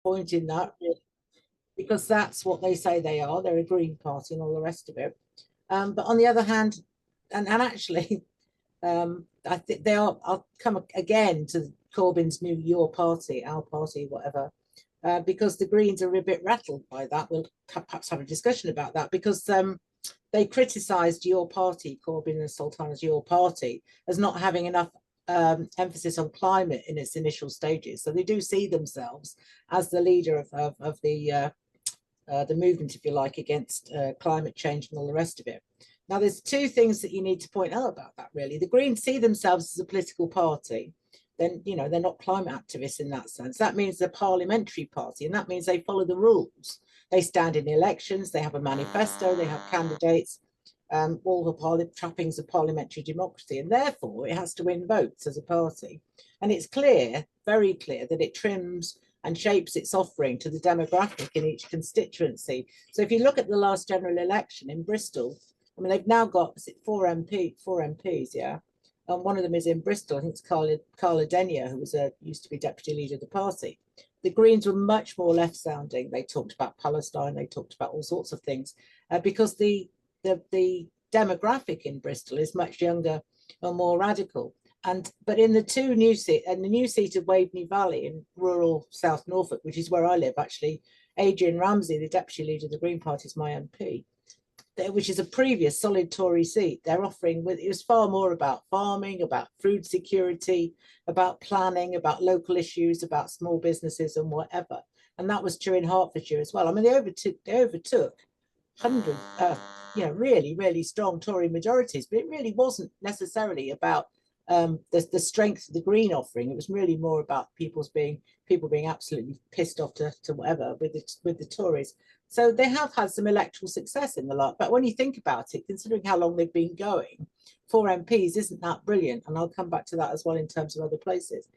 point in that, because that's what they say they are. They're a Green Party and all the rest of it. But on the other hand, and actually, I think they are. I'll come again to Corbyn's new "your party," our party, whatever, because the Greens are a bit rattled by that. We'll perhaps have a discussion about that because they criticised your party, Corbyn and Sultana's your party, as not having enough emphasis on climate in its initial stages. So they do see themselves as the leader of the movement, if you like, against climate change and all the rest of it. Now, there's two things that you need to point out about that, really. The Greens see themselves as a political party. Then, you know, they're not climate activists in that sense. That means they're a parliamentary party, and that means they follow the rules. They stand in elections, they have a manifesto, they have candidates, all the trappings of parliamentary democracy, and therefore it has to win votes as a party. And it's clear, very clear, that it trims and shapes its offering to the demographic in each constituency. So if you look at the last general election in Bristol, I mean, they've now got, is it four MPs, yeah? And one of them is in Bristol. I think it's Carla Denyer, who used to be deputy leader of the party. The Greens were much more left-sounding. They talked about Palestine. They talked about all sorts of things because the demographic in Bristol is much younger and more radical. But in the new seat of Waveney Valley in rural South Norfolk, which is where I live, actually, Adrian Ramsey, the deputy leader of the Green Party, is my MP, which is a previous solid Tory seat. They're offering, it was far more about farming, about food security, about planning, about local issues, about small businesses and whatever. And that was true in Hertfordshire as well. I mean, they overtook hundreds, really, really strong Tory majorities, but it really wasn't necessarily about the strength of the Green offering. It was really more about people being absolutely pissed off to whatever with the Tories. So they have had some electoral success in the lot. But when you think about it, considering how long they've been going, 4 MPs isn't that brilliant. And I'll come back to that as well in terms of other places.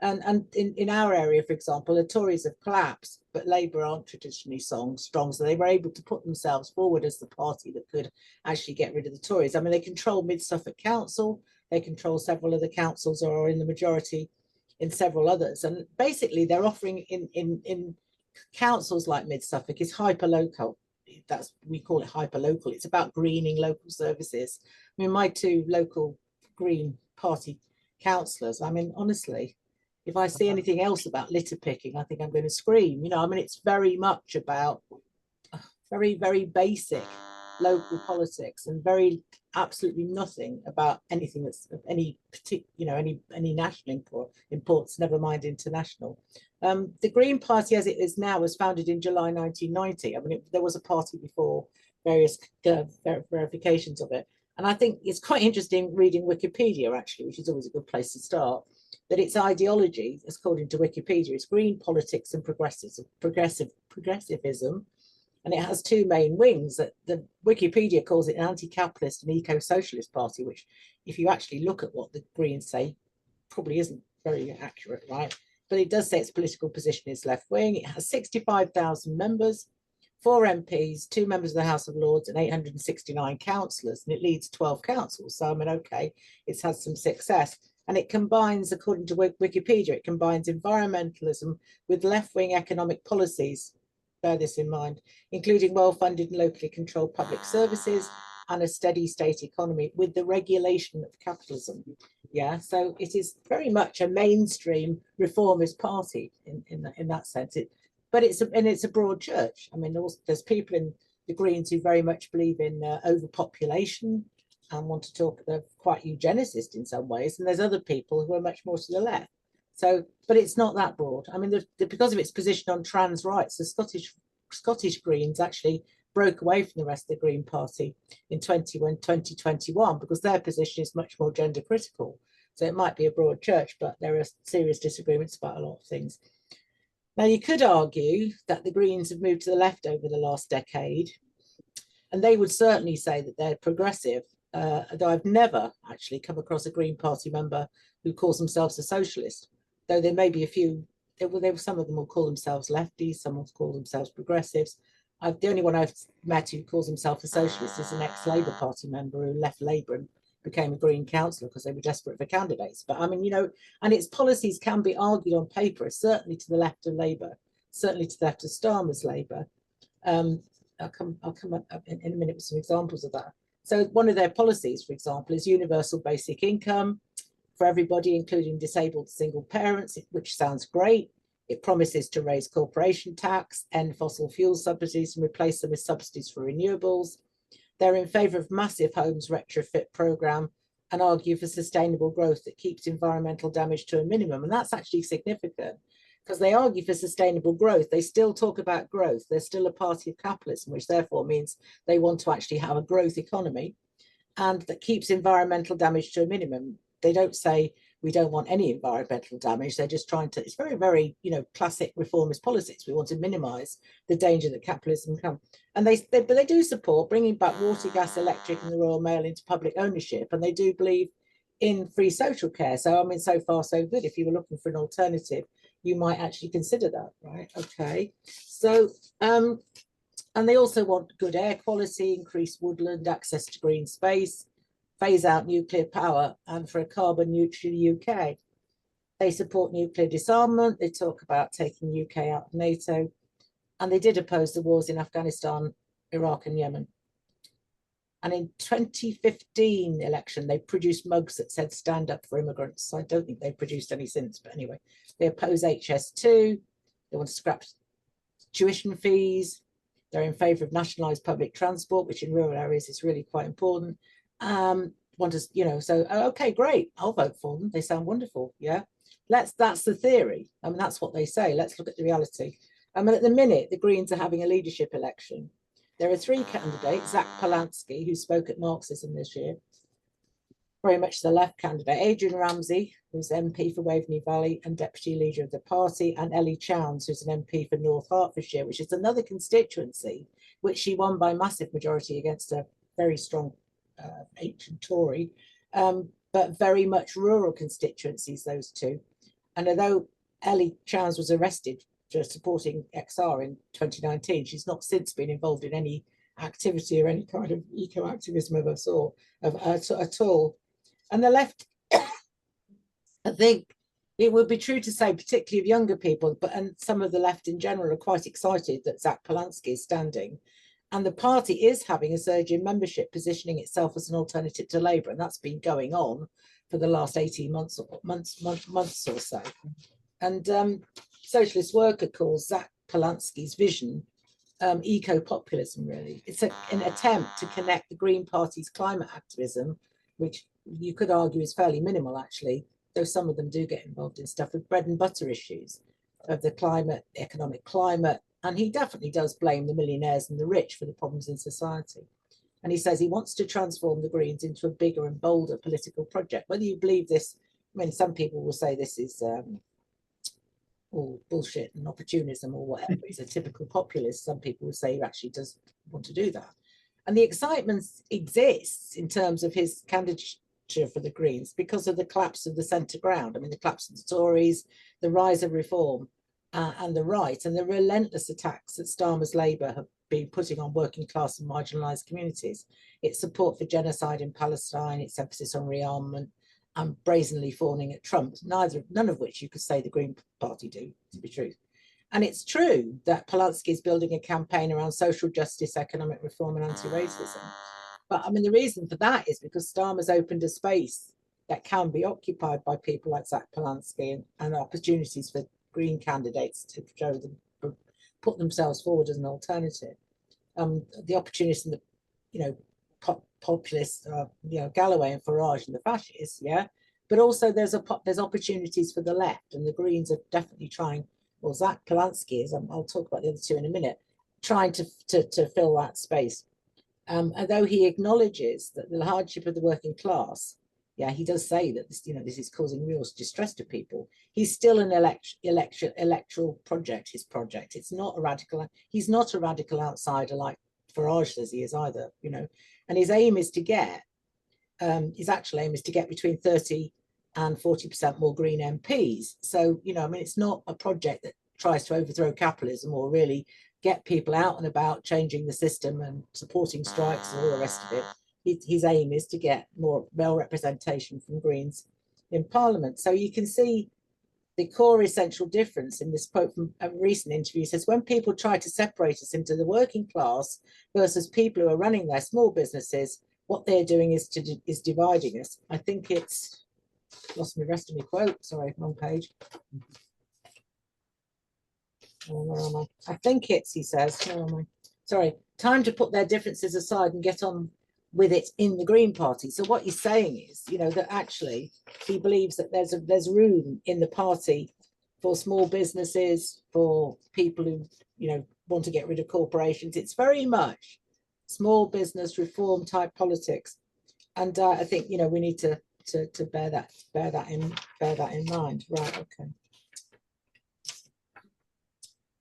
And in our area, for example, the Tories have collapsed, but Labour aren't traditionally strong. So they were able to put themselves forward as the party that could actually get rid of the Tories. I mean, they control Mid Suffolk Council. They control several other councils or are in the majority in several others. And basically, they're offering in councils like Mid Suffolk is hyper local. We call it hyper local. It's about greening local services. I mean, my two local Green Party councillors, I mean, honestly, if I see anything else about litter picking, I think I'm going to scream. You know, I mean, it's very much about very, very basic local politics and very absolutely nothing about anything that's of any particular, any national importance, never mind international. The Green Party, as it is now, was founded in July 1990. I mean, there was a party before various verifications of it. And I think it's quite interesting reading Wikipedia, actually, which is always a good place to start, that its ideology, according to Wikipedia, is green politics and progressivism. And it has two main wings. That the Wikipedia calls it an anti-capitalist and eco-socialist party, which, if you actually look at what the Greens say, probably isn't very accurate, right? But it does say its political position is left-wing. It has 65,000 members, 4 MPs, 2 members of the House of Lords, and 869 councillors, and it leads 12 councils. So, I mean, okay, it's had some success. And it combines, according to Wikipedia, it combines environmentalism with left-wing economic policies. Bear this in mind, including well-funded and locally controlled public services and a steady state economy with the regulation of capitalism. Yeah, so it is very much a mainstream reformist party in that sense. But it's a broad church. I mean, there's people in the Greens who very much believe in overpopulation and want to talk. They're quite eugenicist in some ways, and there's other people who are much more to the left. So, but it's not that broad. I mean, because of its position on trans rights, the Scottish Greens actually broke away from the rest of the Green Party in 2021 because their position is much more gender critical. So it might be a broad church, but there are serious disagreements about a lot of things. Now, you could argue that the Greens have moved to the left over the last decade, and they would certainly say that they're progressive, though I've never actually come across a Green Party member who calls themselves a socialist, though there may be a few. Some of them will call themselves lefties, some will call themselves progressives. The only one I've met who calls himself a socialist is an ex-Labour Party member who left Labour and became a Green councillor because they were desperate for candidates. But I mean, and its policies can be argued on paper, certainly to the left of Labour, certainly to the left of Starmer's Labour. I'll come up in a minute with some examples of that. So one of their policies, for example, is universal basic income for everybody, including disabled single parents, which sounds great. It promises to raise corporation tax, end fossil fuel subsidies, and replace them with subsidies for renewables. They're in favour of massive homes retrofit programme and argue for sustainable growth that keeps environmental damage to a minimum. And that's actually significant because they argue for sustainable growth. They still talk about growth. They're still a party of capitalism, which therefore means they want to actually have a growth economy and that keeps environmental damage to a minimum. They don't say we don't want any environmental damage. They're just trying to, it's very, very, classic reformist politics. We want to minimize the danger that capitalism can. And but they do support bringing back water, gas, electric, and the Royal Mail into public ownership. And they do believe in free social care. So, I mean, so far, so good. If you were looking for an alternative, you might actually consider that, right? Okay. So, and they also want good air quality, increased woodland, access to green space, phase out nuclear power, and for a carbon neutral UK. They support nuclear disarmament. They talk about taking UK out of NATO. And they did oppose the wars in Afghanistan, Iraq, and Yemen. And in 2015 election, they produced mugs that said stand up for immigrants. I don't think they've produced any since, but anyway, they oppose HS2. They want to scrap tuition fees. They're in favour of nationalised public transport, which in rural areas is really quite important. Want to, so okay, great. I'll vote for them. They sound wonderful. Yeah, that's the theory. I mean, that's what they say. Let's look at the reality. I mean, at the minute, the Greens are having a leadership election. There are three candidates: Zach Polansky, who spoke at Marxism this year, very much the left candidate; Adrian Ramsey, who's MP for Waveney Valley and deputy leader of the party; and Ellie Chowns, who's an MP for North Hertfordshire, which is another constituency which she won by massive majority against a very strong ancient Tory, but very much rural constituencies, those two. And although Ellie Chowns was arrested for supporting XR in 2019, she's not since been involved in any activity or any kind of eco-activism of a sort at all. And the left, I think it would be true to say, particularly of younger people, and some of the left in general are quite excited that Zach Polansky is standing. And the party is having a surge in membership, positioning itself as an alternative to Labour. And that's been going on for the last 18 months or so. And Socialist Worker calls Zach Polansky's vision eco-populism, really. It's an attempt to connect the Green Party's climate activism, which you could argue is fairly minimal, actually, though some of them do get involved in stuff with bread and butter issues of the climate, economic climate. And he definitely does blame the millionaires and the rich for the problems in society. And he says he wants to transform the Greens into a bigger and bolder political project. Whether you believe this, I mean, some people will say this is all bullshit and opportunism or whatever. He's a typical populist. Some people will say he actually does want to do that. And the excitement exists in terms of his candidature for the Greens because of the collapse of the centre ground. I mean, the collapse of the Tories, the rise of reform, and the right, and the relentless attacks that Starmer's Labour have been putting on working class and marginalised communities. Its support for genocide in Palestine, its emphasis on rearmament, and brazenly fawning at Trump, none of which you could say the Green Party do, to be true. And it's true that Polansky is building a campaign around social justice, economic reform, and anti-racism. But I mean, the reason for that is because Starmer's opened a space that can be occupied by people like Zach Polansky and opportunities for Green candidates to show them, put themselves forward as an alternative. The opportunists and the, populists, Galloway and Farage and the fascists, yeah. But also there's opportunities for the left, and the Greens are definitely trying. Well, Zach Polansky is. I'll talk about the other two in a minute. Trying to fill that space. Although he acknowledges that the hardship of the working class, yeah, he does say that this, this is causing real distress to people. He's still an electoral project. His project. It's not a radical. He's not a radical outsider like Farage says he is either. And his aim is to get. His actual aim is to get between 30 and 40% more Green MPs. So I mean, it's not a project that tries to overthrow capitalism or really get people out and about changing the system and supporting strikes and all the rest of it. His aim is to get more male representation from Greens in Parliament. So you can see the core essential difference in this quote from a recent interview says, when people try to separate us into the working class versus people who are running their small businesses, what they're doing is dividing us. I think it's lost the rest of my quote. Sorry, wrong page. Where am I? I think it's, he says, where am I? Sorry, time to put their differences aside and get on with it in the Green Party. So what he's saying is, you know, that actually he believes that there's room in the party for small businesses, for people who, you know, want to get rid of corporations. It's very much small business reform type politics, and I think, you know, we need to bear that in mind. Right? Okay.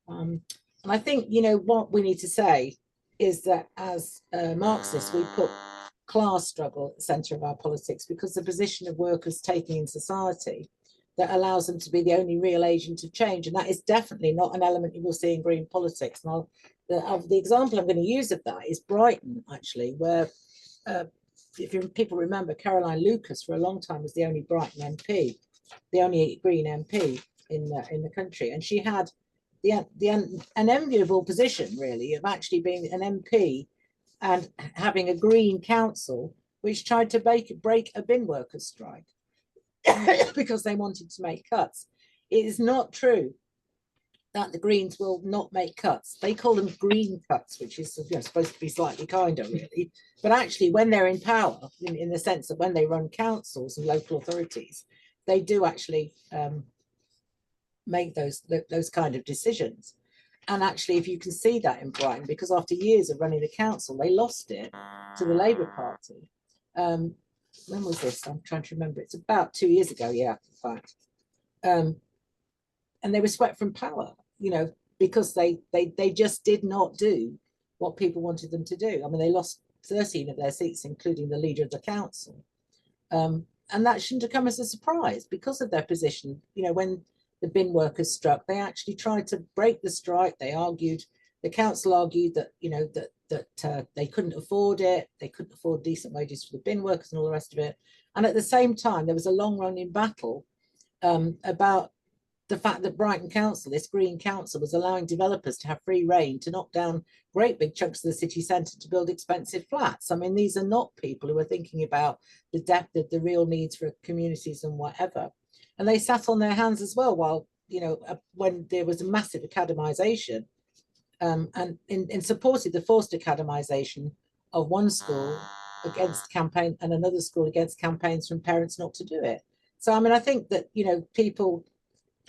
And I think, you know, what we need to say is that as Marxists, we put class struggle at the centre of our politics, because the position of workers taking in society that allows them to be the only real agent of change. And that is definitely not an element you will see in green politics. And the example I'm going to use of that is Brighton, actually, where if people remember, Caroline Lucas for a long time was the only Brighton MP, the only Green MP in the country. And she had an enviable position, really, of actually being an MP and having a Green council which tried to break a bin workers' strike because they wanted to make cuts. It is not true that the Greens will not make cuts. They call them green cuts, which is, you know, supposed to be slightly kinder, really. But actually, when they're in power, in the sense that when they run councils and local authorities, they do actually make those kind of decisions. And actually, if you can see that in Brighton, because after years of running the council, they lost it to the Labour Party. When was this? I'm trying to remember. It's about 2 years ago, yeah, in fact. And they were swept from power, you know, because they just did not do what people wanted them to do. I mean, they lost 13 of their seats, including the leader of the council. And that shouldn't have come as a surprise because of their position. You know, when the bin workers struck, they actually tried to break the strike. They argued, the council argued that, you know, that they couldn't afford it. They couldn't afford decent wages for the bin workers and all the rest of it. And at the same time, there was a long running battle about the fact that Brighton Council, this Green Council, was allowing developers to have free rein to knock down great big chunks of the city centre to build expensive flats. I mean, these are not people who are thinking about the depth of the real needs for communities and whatever. And they sat on their hands as well, while, you know, when there was a massive academisation, and supported the forced academisation of one school against campaign and another school against campaigns from parents not to do it. So, I mean, I think that, you know, people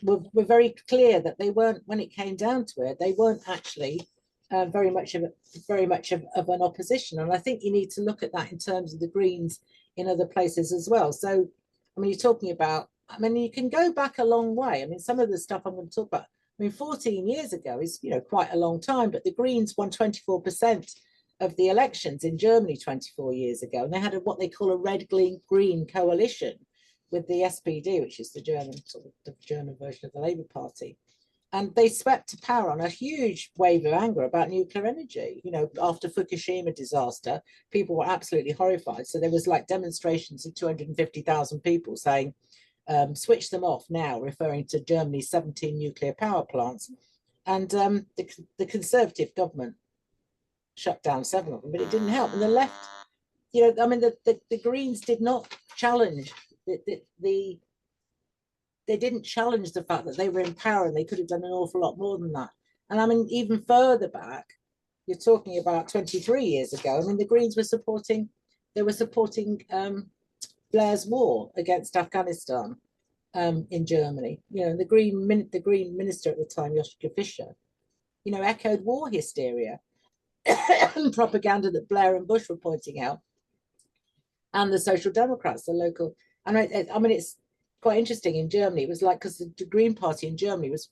were very clear that they weren't, when it came down to it, they weren't actually very much of an opposition. And I think you need to look at that in terms of the Greens in other places as well. So, I mean, you're talking about, I mean, you can go back a long way. I mean, some of the stuff I'm going to talk about, I mean, 14 years ago is, you know, quite a long time, but the Greens won 24% of the elections in Germany 24 years ago. And they had what they call a red-green coalition with the SPD, which is the German version of the Labour Party. And they swept to power on a huge wave of anger about nuclear energy. You know, after Fukushima disaster, people were absolutely horrified. So there was like demonstrations of 250,000 people saying, switch them off now, referring to Germany's 17 nuclear power plants. And the Conservative government shut down 7 of them, but it didn't help. And the left, you know, I mean, the Greens did not challenge they didn't challenge the fact that they were in power and they could have done an awful lot more than that. And I mean, even further back, you're talking about 23 years ago. I mean, the Greens were supporting Blair's war against Afghanistan in Germany. You know, the Green minister at the time, Joschka Fischer, you know, echoed war hysteria and propaganda that Blair and Bush were pointing out, and the Social Democrats, the local. And I mean, it's quite interesting in Germany. It was like, because the Green Party in Germany was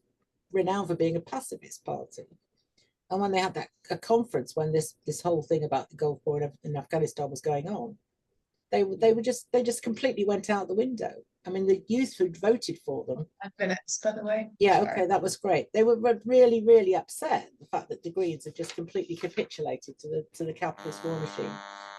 renowned for being a pacifist party. And when they had a conference when this whole thing about the Gulf War in Afghanistan was going on, they just completely went out the window. I mean, the youth who voted for them. 5 minutes, by the way. Yeah, sorry. Okay, that was great. They were really, really upset the fact that the Greens had just completely capitulated to the capitalist war machine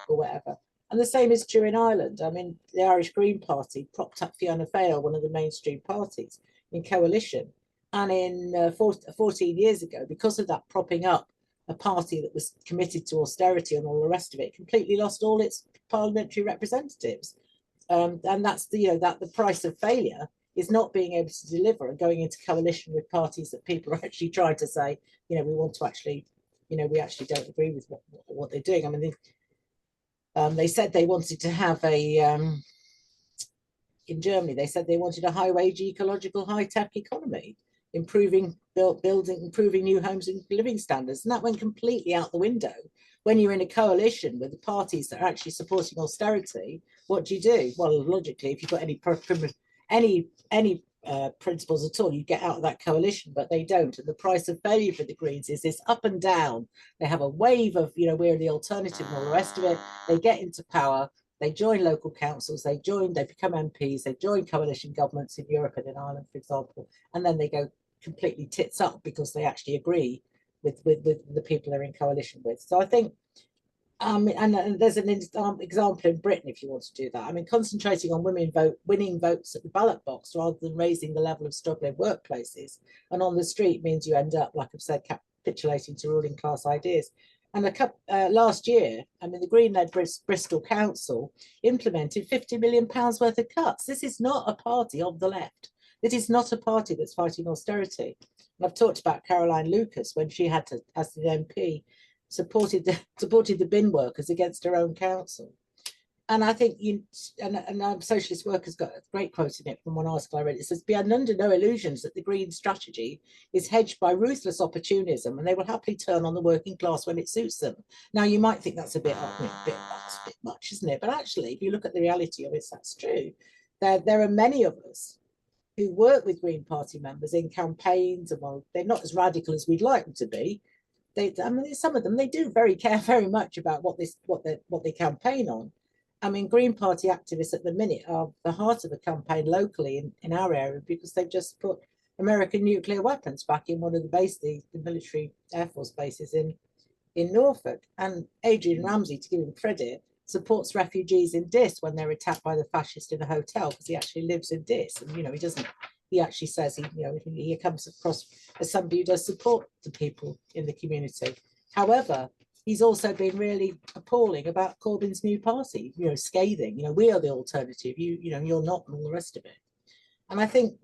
or whatever. And the same is true in Ireland. I mean, the Irish Green Party propped up Fianna Fáil, one of the mainstream parties. in coalition. And in 14 years ago, because of that propping up a party that was committed to austerity and all the rest of it, completely lost all its parliamentary representatives. And that's the price of failure is not being able to deliver and going into coalition with parties that people are actually trying to say, we want to actually, we actually don't agree with what they're doing. I mean, they said they wanted to have in Germany, they said they wanted a high wage, ecological, high tech economy, improving new homes and living standards. And that went completely out the window. When you're in a coalition with the parties that are actually supporting austerity, what do? Well, logically, if you've got any principles at all, you get out of that coalition, but they don't. And the price of failure for the Greens is this up and down. They have a wave of, we're the alternative and all the rest of it. They get into power. They join local councils, they become MPs, they join coalition governments in Europe and in Ireland, for example, and then they go completely tits up because they actually agree with the people they're in coalition with. So I think, and there's an example in Britain, if you want to do that. I mean, concentrating on winning votes at the ballot box rather than raising the level of struggle in workplaces and on the street means you end up, like I've said, capitulating to ruling class ideas. And last year, I mean, the Green-led Bristol Council implemented £50 million worth of cuts. This is not a party of the left. It is not a party that's fighting austerity. And I've talked about Caroline Lucas when she had to, as the MP, supported the bin workers against her own council. And I think Socialist Workers got a great quote in it from one article I read. It says, "Be under no illusions that the Green strategy is hedged by ruthless opportunism, and they will happily turn on the working class when it suits them." Now, you might think that's a bit much, isn't it? But actually, if you look at the reality of it, that's true. There are many of us who work with Green Party members in campaigns, and well, they're not as radical as we'd like them to be. Some of them, they do care very much about what they campaign on. I mean, Green Party activists at the minute are the heart of a campaign locally in our area because they've just put American nuclear weapons back in one of the military Air Force bases in Norfolk. And Adrian Ramsey, to give him credit, supports refugees in Dis when they're attacked by the fascists in a hotel because he actually lives in Dis. And, he actually says he comes across as somebody who does support the people in the community. However, he's also been really appalling about Corbyn's new party, scathing, we are the alternative, you're not, and all the rest of it. And I think,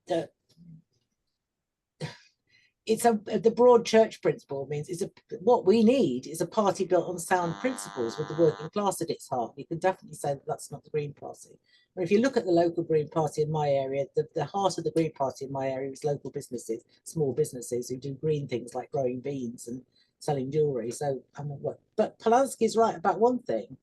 that the broad church principle means what we need is a party built on sound principles with the working class at its heart. You can definitely say that that's not the Green Party. And if you look at the local Green Party in my area, the heart of the Green Party in my area is local businesses, small businesses who do green things like growing beans and selling jewelry. So, but Polanski's right about one thing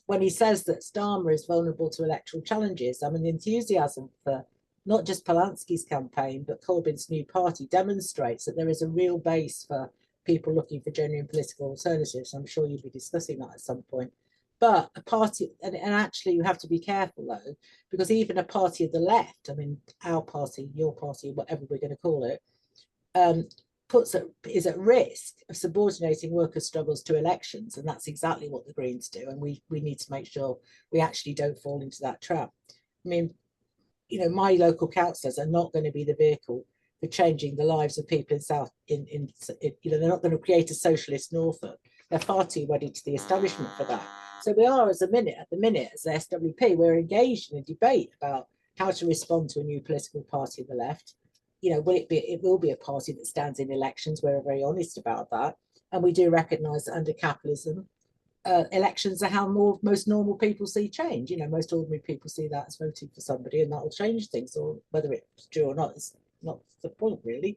when he says that Starmer is vulnerable to electoral challenges. I mean, the enthusiasm for not just Polanski's campaign, but Corbyn's new party demonstrates that there is a real base for people looking for genuine political alternatives. I'm sure you'll be discussing that at some point. But a party, and actually you have to be careful though, because even a party of the left, I mean, our party, your party, whatever we're going to call it, is at risk of subordinating workers' struggles to elections. And that's exactly what the Greens do. And we need to make sure we actually don't fall into that trap. I mean, my local councillors are not going to be the vehicle for changing the lives of people in South, they're not going to create a socialist Norfolk. They're far too wedded to the establishment for that. So we are, at the minute, as the SWP, we're engaged in a debate about how to respond to a new political party of the left. It will be a party that stands in elections. We're very honest about that. And we do recognise that under capitalism, elections are how most normal people see change. Most ordinary people see that as voting for somebody and that will change things, or whether it's true or not is not the point really.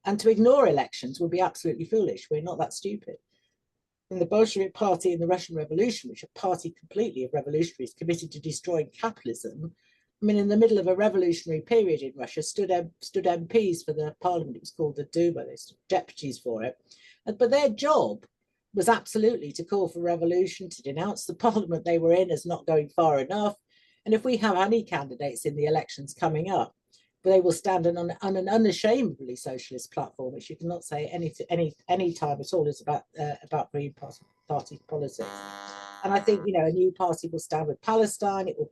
And to ignore elections would be absolutely foolish. We're not that stupid. And the Bolshevik Party in the Russian Revolution, which is a party completely of revolutionaries committed to destroying capitalism, I mean, in the middle of a revolutionary period in Russia, stood MPs for the parliament. It was called the Duma. They stood deputies for it. But their job was absolutely to call for revolution, to denounce the parliament they were in as not going far enough. And if we have any candidates in the elections coming up, they will stand on an unashamedly socialist platform, which you cannot say any time at all is about Green Party politics. And I think, a new party will stand with Palestine. It will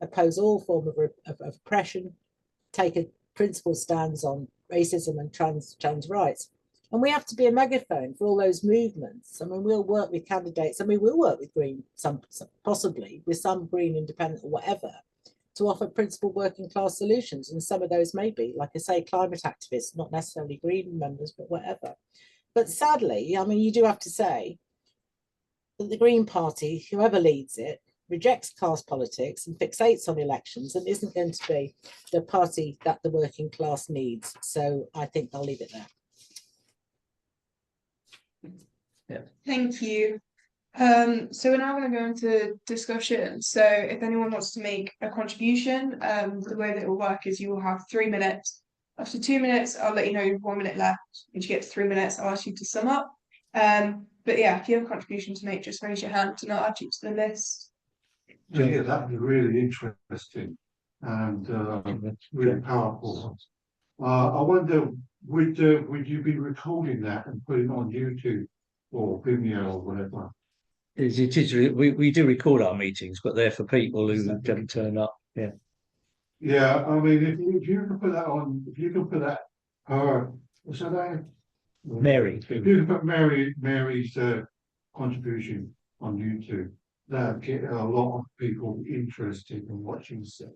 oppose all form of oppression. take a principled stance on racism and trans rights. And we have to be a megaphone for all those movements. I mean, we'll work with candidates. I mean, we'll work with Green, some possibly with some Green independent or whatever, to offer principled working class solutions. And some of those may be, like I say, climate activists, not necessarily Green members, but whatever. But sadly, I mean, you do have to say that the Green Party, whoever leads it, rejects class politics and fixates on elections and isn't going to be the party that the working class needs. So I think I'll leave it there. Yeah. Thank you. So we're now going to go into discussion. So if anyone wants to make a contribution, the way that it will work is you will have 3 minutes. After 2 minutes, I'll let you know you have 1 minute left. When you get to 3 minutes, I'll ask you to sum up. But yeah, if you have a contribution to make, just raise your hand and I'll add you to the list. Yeah, that'd be really interesting and really powerful. I wonder, would you be recording that and putting it on YouTube or Vimeo or whatever? We do record our meetings, but they're for people who don't turn up. Yeah. Yeah, I mean, if you can put that on, if you can put that, what's her name? Mary. If you can put Mary's contribution on YouTube, that'll get a lot of people interested in watching stuff.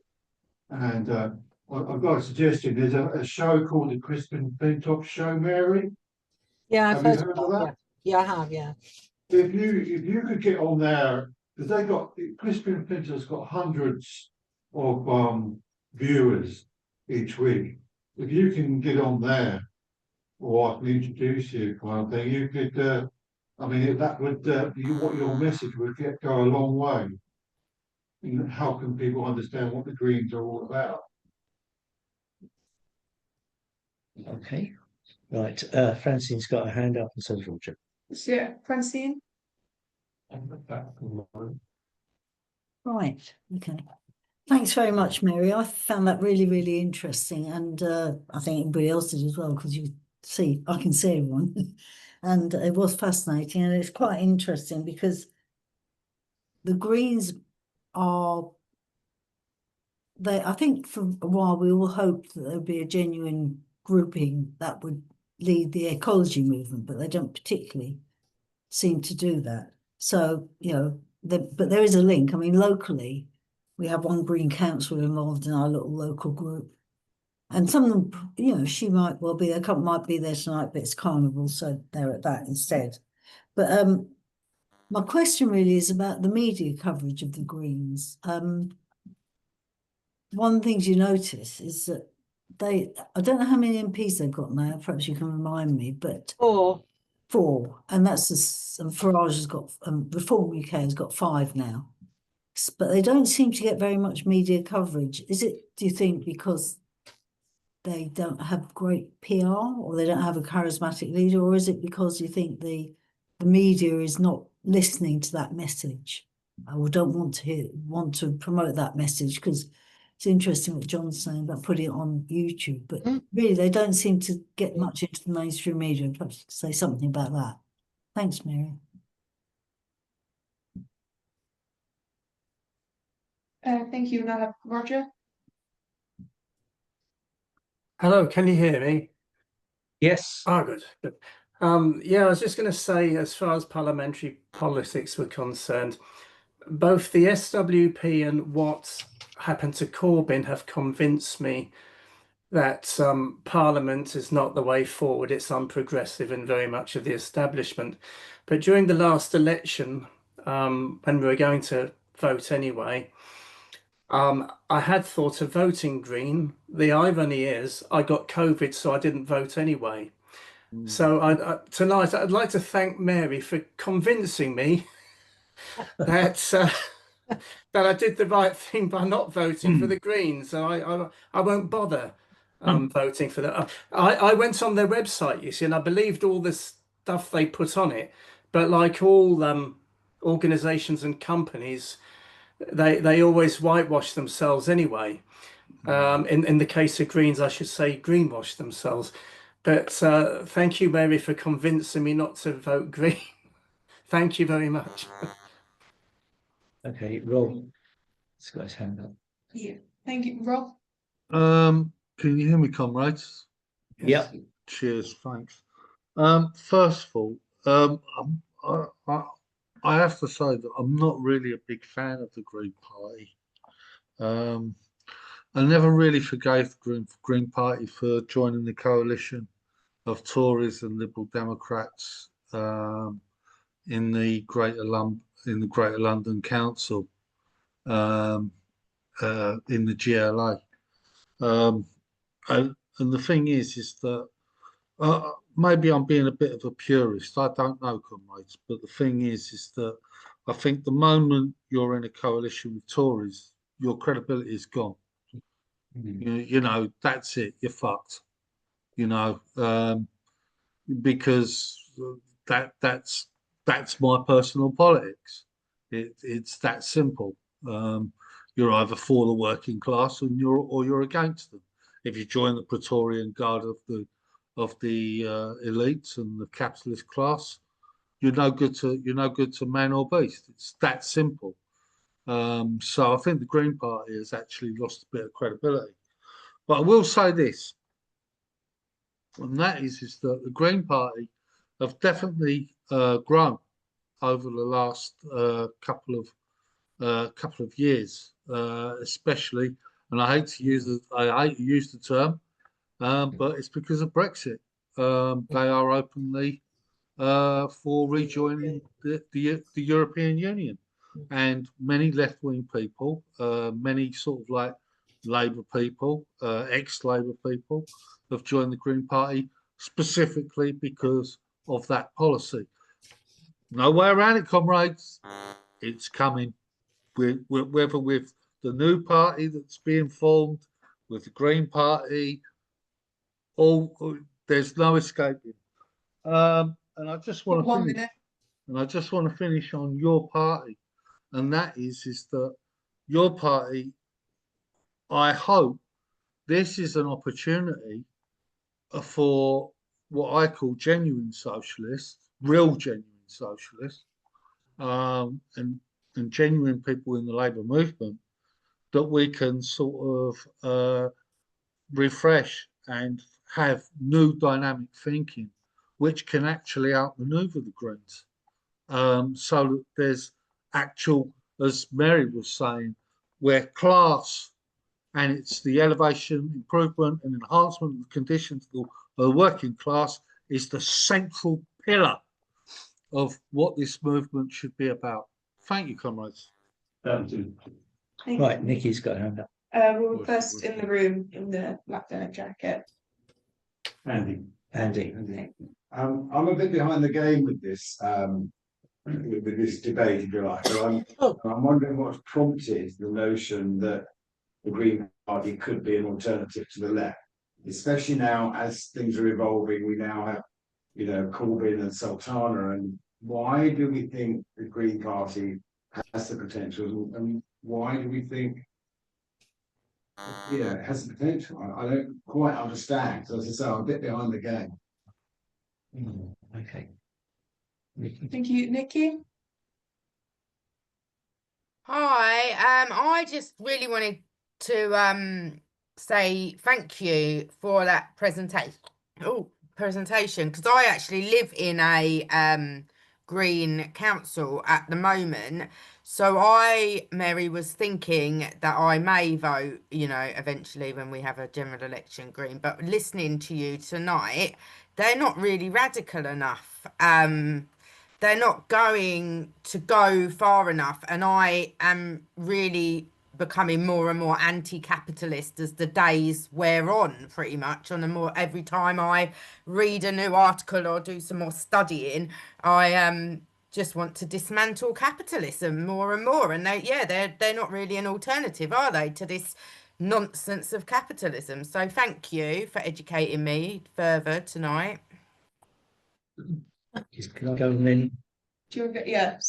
And I've got a suggestion. There's a show called the Crispin Flintlock Show, Mary. Yeah, I've Have you heard heard of that? Yeah, I have, yeah. If you could get on there, because they got Crispin Flintlock's got hundreds of viewers each week. If you can get on there, or I can introduce you, kind of thing, you could. I mean, that would what your message would go a long way in helping people understand what the Greens are all about. Okay. Right. Francine's got a hand up and so forth. So yeah, Francine. Right. Okay. Thanks very much, Mary. I found that really, really interesting, and I think anybody else did as well, because I can see everyone, and it was fascinating, and it's quite interesting because the Greens are. I think for a while we all hoped that there would be a genuine grouping that would lead the ecology movement, but they don't particularly seem to do that. So, but there is a link. I mean, locally, we have one Green councillor involved in our little local group. And some of them, she might well be there, might be there tonight, but it's carnival, so they're at that instead. But my question really is about the media coverage of the Greens. One of the things you notice is that I don't know how many MPs they've got now, perhaps you can remind me, but four, and that's and Farage has got Reform UK has got 5 now, but they don't seem to get very much media coverage. Is it, do you think, because they don't have great PR, or they don't have a charismatic leader, or is it because you think the media is not listening to that message, or don't want to promote that message? Because it's interesting what John's saying about putting it on YouTube, but really they don't seem to get much into the mainstream media. Perhaps you could say something about that. Thanks, Mary. Thank you. Now have Roger. Hello, can you hear me? Yes. Oh, good. Yeah, I was just going to say, as far as parliamentary politics were concerned, both the SWP and what happened to Corbyn have convinced me that Parliament is not the way forward. It's unprogressive and very much of the establishment. But during the last election, when we were going to vote anyway, I had thought of voting Green. The irony is I got COVID, so I didn't vote anyway. So tonight I'd like to thank Mary for convincing me that that I did the right thing by not voting for the Greens. So I won't bother voting for that. I went on their website, you see, and I believed all the stuff they put on it. But like all organisations and companies, they always whitewash themselves anyway. In the case of Greens, I should say greenwash themselves. But thank you, Mary, for convincing me not to vote Green. Thank you very much. Okay, Rob. He's got his hand up. Yeah. Thank you, Rob. Can you hear me, comrades? Yeah. Cheers, thanks. First of all, I have to say that I'm not really a big fan of the Green Party. I never really forgave the Green Party for joining the coalition of Tories and Liberal Democrats in the Greater London Council, in the GLA. And the thing is that maybe I'm being a bit of a purist. I don't know, comrades. But the thing is that I think the moment you're in a coalition with Tories, your credibility is gone. You know, that's it. You're fucked. You know, because that's my personal politics. It's that simple. You're either for the working class or you're against them. If you join the Praetorian Guard of the elites and the capitalist class, you're no good to man or beast. It's that simple. So I think the Green Party has actually lost a bit of credibility. But I will say this, and that is that the Green Party have definitely grown over the last couple of years, especially. And I hate to use the term, but it's because of Brexit. They are openly for rejoining the European Union, and many left-wing people, many sort of like Labour people, ex-Labour people, have joined the Green Party specifically because of that policy. No way around it, comrades. It's coming. Whether with the new party that's being formed, with the Green Party, there's no escaping. And I just want to finish. And I just want to finish on your party, and that is that your party. I hope this is an opportunity for what I call genuine socialists, real genuine socialists, and genuine people in the labour movement, that we can sort of refresh and have new dynamic thinking, which can actually outmaneuver the Greens. So that there's actual, as Mary was saying, where class and it's the elevation, improvement and enhancement of the conditions of the working class is the central pillar of what this movement should be about. Thank you, comrades. Right, Nikki's got her hand up. We're first in the room in the black denim jacket. Andy. I'm a bit behind the game with this debate, if you like. So I'm wondering what's prompted the notion that the Green Party could be an alternative to the left, especially now as things are evolving. We now have, Corbyn and Sultana, and why do we think the Green Party has the potential, and why do we think it has the potential? I don't quite understand. So as I say, I'm a bit behind the game. Okay. Thank you, Nikki. Hi, I just really wanted to say thank you for that presentation. Because I actually live in a green council at the moment. So Mary, was thinking that I may vote, eventually when we have a general election green. But listening to you tonight, they're not really radical enough. They're not going to go far enough, and I am really becoming more and more anti-capitalist as the days wear on, pretty much. Every time I read a new article or do some more studying, I just want to dismantle capitalism more and more. And they're not really an alternative, are they, to this nonsense of capitalism? So thank you for educating me further tonight. Can I go and then? Do you want to go? Yeah.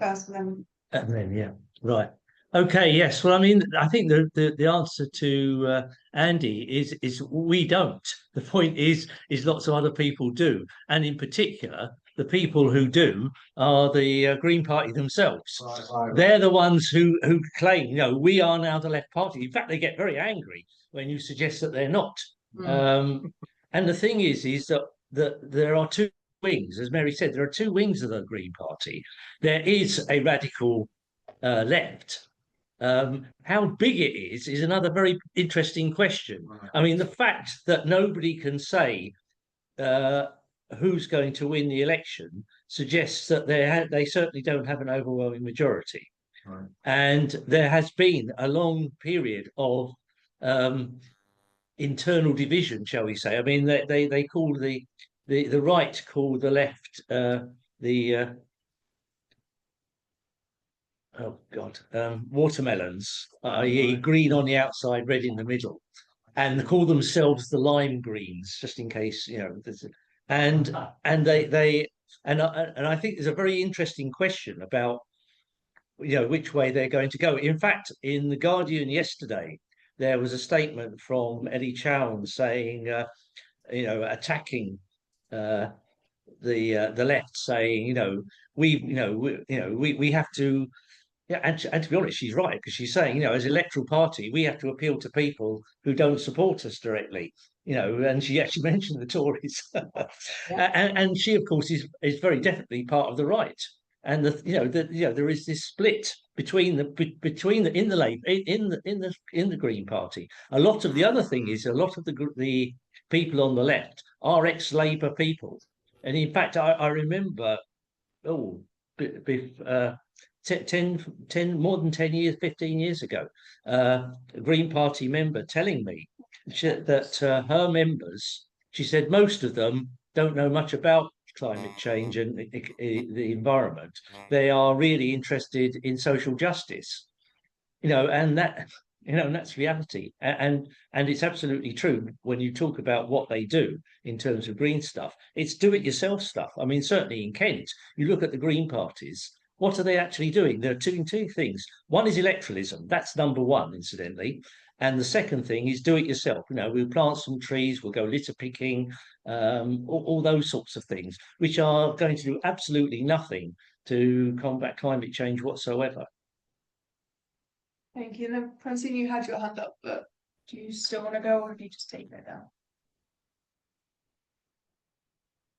First, and then, yeah. Right. Okay. Yes. Well, I mean, I think the answer to Andy is we don't. The point is lots of other people do, and in particular, the people who do are the Green Party themselves. They're the ones who claim, we are now the left party. In fact, they get very angry when you suggest that they're not. And the thing is that there are two wings, as Mary said, there are two wings of the Green Party. There is a radical left. How big it is another very interesting question. I mean, the fact that nobody can say who's going to win the election suggests that they certainly don't have an overwhelming majority. Right. And there has been a long period of internal division, shall we say. I mean, they call the right call the left watermelons, i.e. green on the outside, red in the middle, and they call themselves the lime greens, just in case, and I think there's a very interesting question about which way they're going to go. In fact, in the Guardian yesterday, there was a statement from Eddie Chown saying, attacking the left, saying, we have to. Yeah, and to be honest, she's right, because she's saying, as electoral party, we have to appeal to people who don't support us directly, and she actually mentioned the Tories, and she, of course, is very definitely part of the right, and there is this split between the Green Party. A lot of the other thing is a lot of the people on the left are ex-Labour people, and in fact, I remember, more than 10 years, 15 years ago, a Green Party member telling me that her members, she said, most of them don't know much about climate change and the environment. They are really interested in social justice, and that's reality. And it's absolutely true when you talk about what they do in terms of green stuff. It's do-it-yourself stuff. I mean, certainly in Kent, you look at the Green parties. What are they actually doing? They're doing two things. One is electoralism. That's number one, incidentally. And the second thing is do it yourself. We'll plant some trees, we'll go litter picking, all those sorts of things, which are going to do absolutely nothing to combat climate change whatsoever. Thank you. And then, Francine, you had your hand up, but do you still want to go, or have you just taken it down?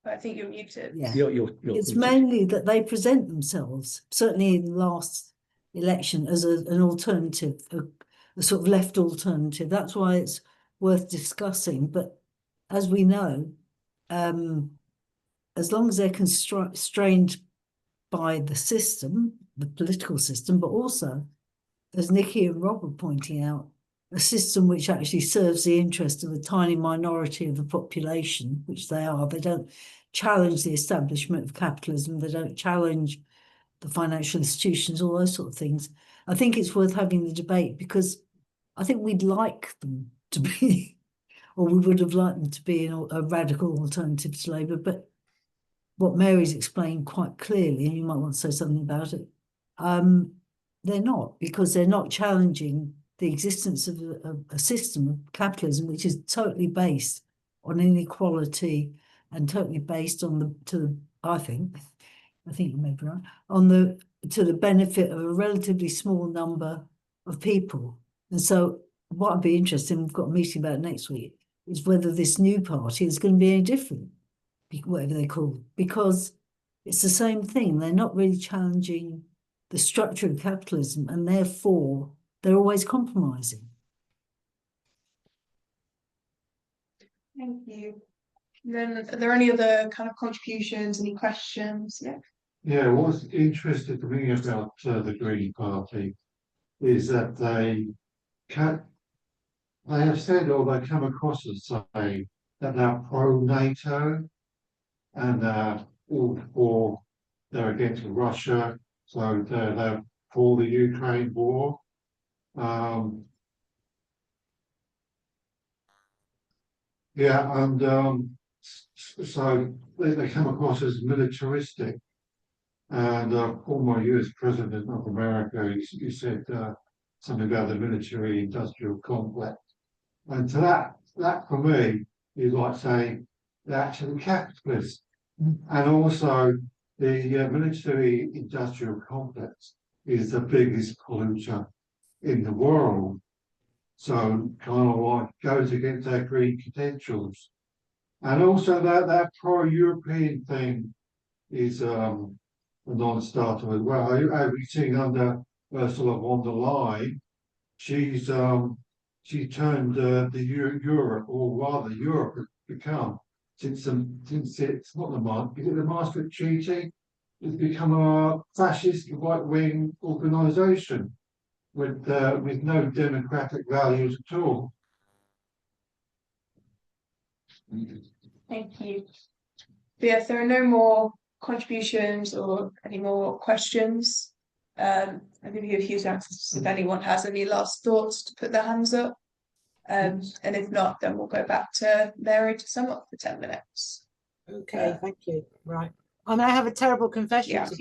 I think you're muted. Yeah. It's muted. Mainly that they present themselves, certainly in the last election, as an alternative, a sort of left alternative. That's why it's worth discussing. But as we know, as long as they're constrained by the system, the political system, but also, as Nikki and Rob are pointing out, a system which actually serves the interest of a tiny minority of the population, which they are. They don't challenge the establishment of capitalism. They don't challenge the financial institutions, all those sort of things. I think it's worth having the debate, because I think we'd like them to be, or we would have liked them to be a radical alternative to Labour. But what Mary's explained quite clearly, and you might want to say something about it, they're not, because they're not challenging the existence of a system of capitalism which is totally based on inequality and totally based on I think you may be right, to the benefit of a relatively small number of people. And so what I'd be interested in, we've got a meeting about next week, is whether this new party is going to be any different, whatever they call it, because it's the same thing. They're not really challenging the structure of capitalism, and therefore they're always compromising. Thank you. And then, are there any other kind of contributions, any questions? Yeah. Yeah, what's interesting to me about the Green Party is that they have said, or they come across as saying, that they're pro-NATO and they're against Russia, so they're for the Ukraine war. So they come across as militaristic. And former US President of America, he said something about the military-industrial complex. And to that for me is like saying they're actually capitalists. And also the military industrial complex is the biggest polluter in the world. So kind of like goes against our green credentials. And also that pro-European thing is a non-starter as well. Have you seen under Ursula von der Leyen? She turned Europe, or rather Europe has become since it's not is it the Maastricht Treaty? It's become a fascist right-wing organisation with no democratic values at all. Thank you. But yeah, if there are no more contributions or any more questions, I'll give you a few seconds if anyone has any last thoughts to put their hands up. And if not, then we'll go back to Mary to sum up for 10 minutes. Okay, thank you. Right. I have a terrible confession Yeah. to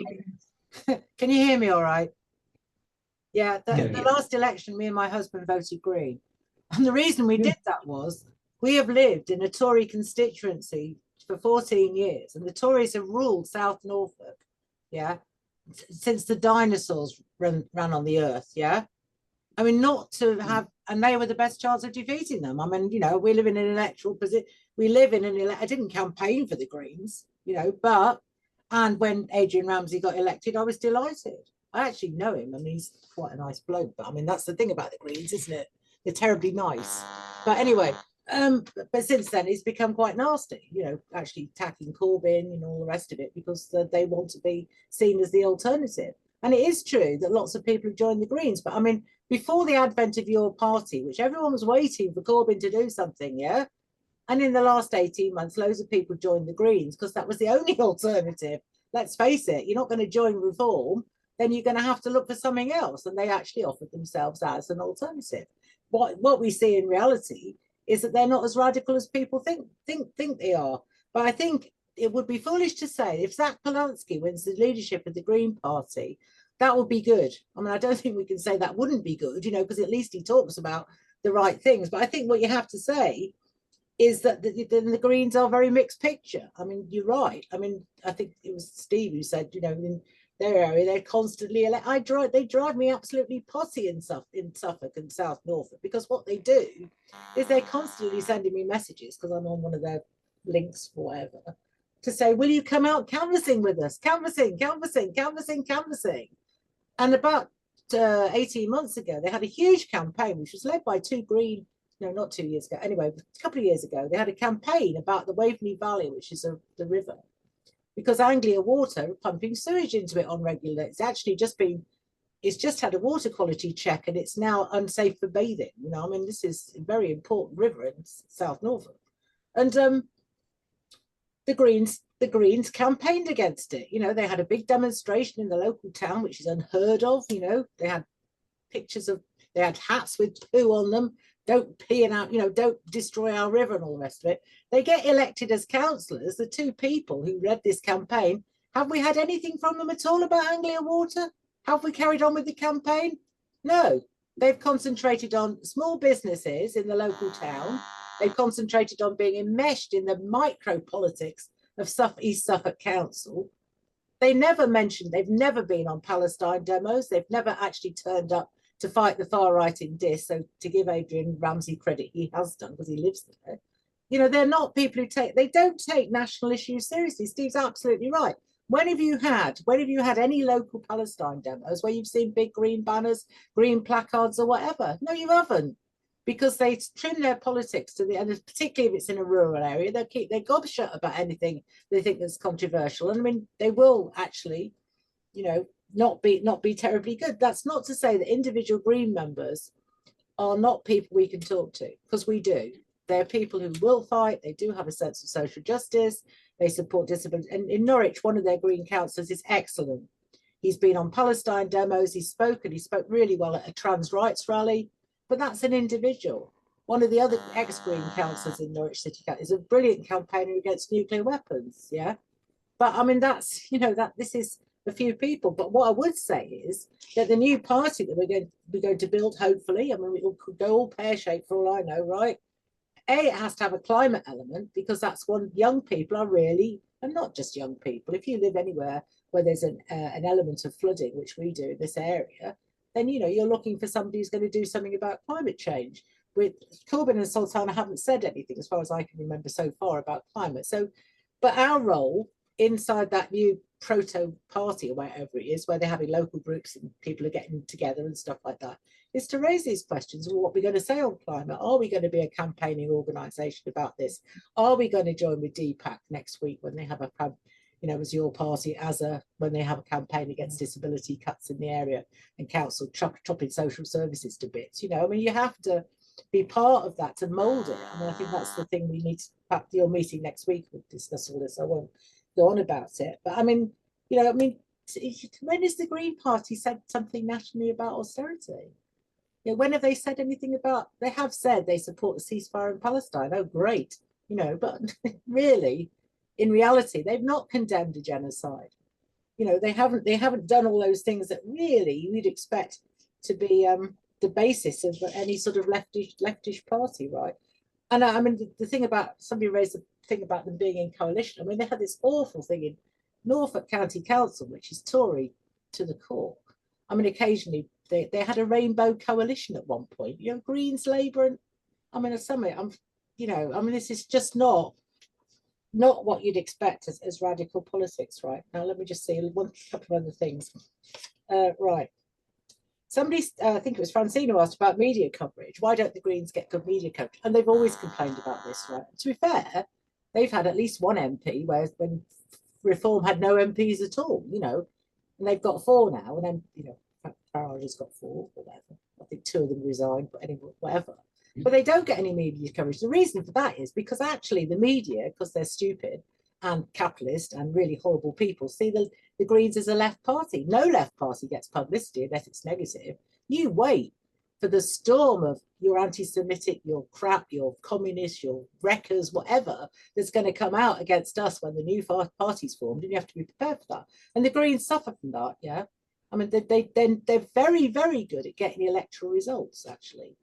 make. Can you hear me all right? Yeah, the last election, me and my husband voted Green. And the reason we did that was we have lived in a Tory constituency for 14 years, and the Tories have ruled South Norfolk, yeah, since the dinosaurs ran on the earth, yeah. I mean, not to have, and they were the best chance of defeating them. I mean, you know, we live in an electoral position. We live in I didn't campaign for the Greens, you know, and when Adrian Ramsey got elected, I was delighted. I actually know him, and he's quite a nice bloke. But I mean, that's the thing about the Greens, isn't it? They're terribly nice. But anyway, but since then, it's become quite nasty, you know, actually attacking Corbyn and all the rest of it because they want to be seen as the alternative. And it is true that lots of people have joined the Greens. But I mean, before the advent of your party, which everyone was waiting for Corbyn to do something, yeah? And in the last 18 months, loads of people joined the Greens because that was the only alternative. Let's face it, you're not going to join Reform, then you're going to have to look for something else. And they actually offered themselves as an alternative. What we see in reality is that they're not as radical as people think they are. But I think it would be foolish to say if Zach Polanski wins the leadership of the Green Party, that would be good. I mean, I don't think we can say that wouldn't be good, you know, because at least he talks about the right things. But I think what you have to say is that the Greens are a very mixed picture. I mean, you're right. I mean, I think it was Steve who said, you know, in their area, they're constantly they drive me absolutely potty in Suffolk and South Norfolk, because what they do is they're constantly sending me messages because I'm on one of their links or whatever to say, will you come out canvassing with us? Canvassing. And about 18 months ago, they had a huge campaign, which was led by two Green, no, not 2 years ago. Anyway, a couple of years ago, they had a campaign about the Waveney Valley, which is the river, because Anglia Water are pumping sewage into it on regular. It's actually it's just had a water quality check, and it's now unsafe for bathing. You know, I mean, this is a very important river in South Norfolk, and the Greens campaigned against it. You know, they had a big demonstration in the local town, which is unheard of. You know, they had pictures they had hats with poo on them. Don't pee out, you know, don't destroy our river and all the rest of it. They get elected as councillors, the two people who led this campaign. Have we had anything from them at all about Anglia Water? Have we carried on with the campaign? No. They've concentrated on small businesses in the local town. They've concentrated on being enmeshed in the micro politics of East Suffolk Council. They've never been on Palestine demos. They've never actually turned up to fight the far right in Dis. So to give Adrian Ramsey credit, he has done because he lives there. You know, they're not people they don't take national issues seriously. Steve's absolutely right. When have you had any local Palestine demos where you've seen big green banners, green placards or whatever? No, you haven't, because they trim their politics to and particularly if it's in a rural area, they'll keep their gob shut about anything they think that's controversial. And I mean, they will actually, you know, not be terribly good. That's not to say that individual Green members are not people we can talk to, because we do. They're people who will fight. They do have a sense of social justice. They support disability. And in Norwich, one of their Green councillors is excellent. He's been on Palestine demos. He spoke really well at a trans rights rally. But that's an individual. One of the other ex-Green councillors in Norwich City is a brilliant campaigner against nuclear weapons. Yeah, but I mean, that's, you know, this is a few people. But what I would say is that the new party that we're going to build, hopefully, I mean, it could go all pear-shaped for all I know, right? It has to have a climate element, because that's one young people are really and not just young people. If you live anywhere where there's an element of flooding, which we do in this area, then you're looking for somebody who's going to do something about climate change. With Corbyn and Sultana haven't said anything, as far as I can remember so far, about climate. So, but our role inside that new proto party or whatever it is, where they're having local groups and people are getting together and stuff like that, is to raise these questions. Well, what we're going to say on climate? Are we going to be a campaigning organisation about this? Are we going to join with DPAC next week when they have a, as your party, when they have a campaign against disability cuts in the area and council chopping social services to bits? You have to be part of that to mould it. And I think that's the thing we need to, perhaps your meeting next week will discuss all this. I won't go on about it, but when has the Green Party said something nationally about austerity? When have they said anything about? They have said they support the ceasefire in Palestine. Oh, great, but really, in reality, they've not condemned a genocide. They haven't done all those things that really you'd expect to be the basis of any sort of leftish party, right? And the thing about, somebody raised the thing about them being in coalition. They had this awful thing in Norfolk County Council, which is Tory to the core. Occasionally they had a rainbow coalition at one point. Greens, Labour, and this is just not what you'd expect as radical politics, right? Now let me just see one couple of other things. Right. Somebody, I think it was Francine, who asked about media coverage. Why don't the Greens get good media coverage? And they've always complained about this, right? To be fair, they've had at least one MP, whereas when Reform had no MPs at all, and they've got 4 now, and then, Farage has got 4 or whatever. I think 2 of them resigned, but anyway, whatever. But they don't get any media coverage. The reason for that is because actually the media, because they're stupid and capitalist and really horrible people, see the Greens as a left party. No left party gets publicity unless it's negative. You wait for the storm of your anti-Semitic, your crap, your communist, your wreckers, whatever, that's going to come out against us when the new party's formed, and you have to be prepared for that. And the Greens suffer from that, yeah. They're very, very good at getting electoral results, actually,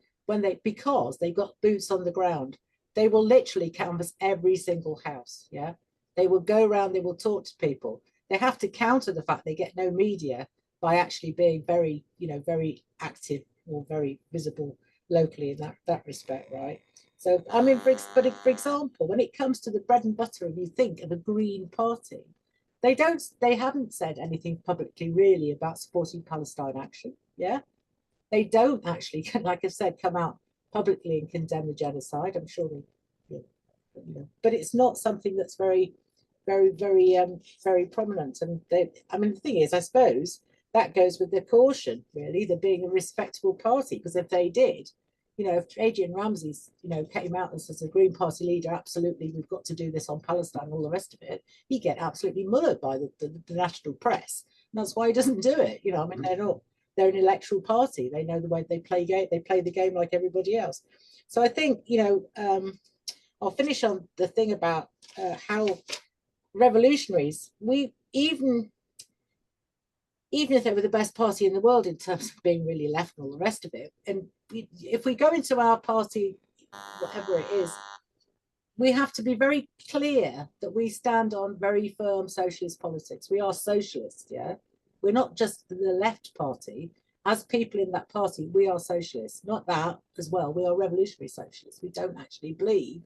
because they've got boots on the ground. They will literally canvass every single house, yeah. They will go around, they will talk to people. They have to counter the fact they get no media by actually being very, very active or very visible locally in that respect, right? So, for example, when it comes to the bread and butter, and you think of a Green Party, they haven't said anything publicly really about supporting Palestine action, yeah? They don't actually, like I said, come out publicly and condemn the genocide. I'm sure they, but it's not something that's very, very, very prominent. And the thing is, I suppose that goes with the caution, really, they're being a respectable party, because if they did, if Adrian Ramsey's, came out and says, a Green Party leader, absolutely, we've got to do this on Palestine and all the rest of it, he'd get absolutely mullered by the national press. And that's why he doesn't do it. They're an electoral party. They know the way they play the game like everybody else. So I think, I'll finish on the thing about how revolutionaries, even if they were the best party in the world in terms of being really left and all the rest of it, and if we go into our party, whatever it is, we have to be very clear that we stand on very firm socialist politics. We are socialists, yeah? We're not just the left party. As people in that party, we are socialists. Not that as well, we are revolutionary socialists. We don't actually believe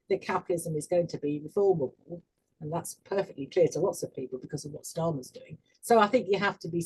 that capitalism is going to be reformable. And that's perfectly clear to lots of people because of what Starmer's doing. So I think you have to be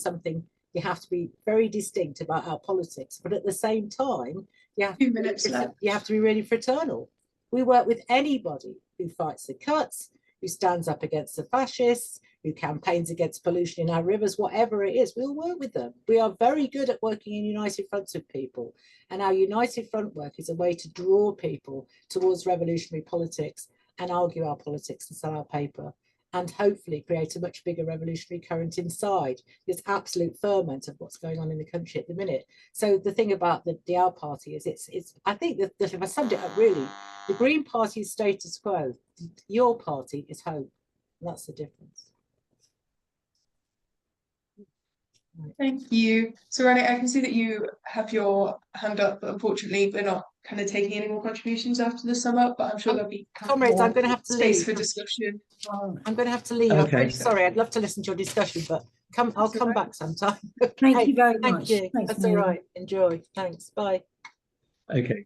very distinct about our politics, but at the same time, you have to be really fraternal. We work with anybody who fights the cuts, who stands up against the fascists, who campaigns against pollution in our rivers, whatever it is, we'll work with them. We are very good at working in united fronts with people. And our united front work is a way to draw people towards revolutionary politics and argue our politics and sell our paper, and hopefully create a much bigger revolutionary current inside this absolute ferment of what's going on in the country at the minute. So the thing about the Our Party is it's I think that if I summed it up really, the Green Party is status quo, your party is hope. And that's the difference. Thank you. So Rani, I can see that you have your hand up, but unfortunately we're not kind of taking any more contributions after the sum up, but I'm sure there'll be kind of Comrades, more I'm going to have to space leave. for discussion. I'm going to have to leave. I'm Okay. very sorry. I'd love to listen to your discussion, but I'll That's all come right. back sometime. Thank you very Thank much. you. Thanks, That's all Mary. right. Enjoy. Thanks. Bye. Okay.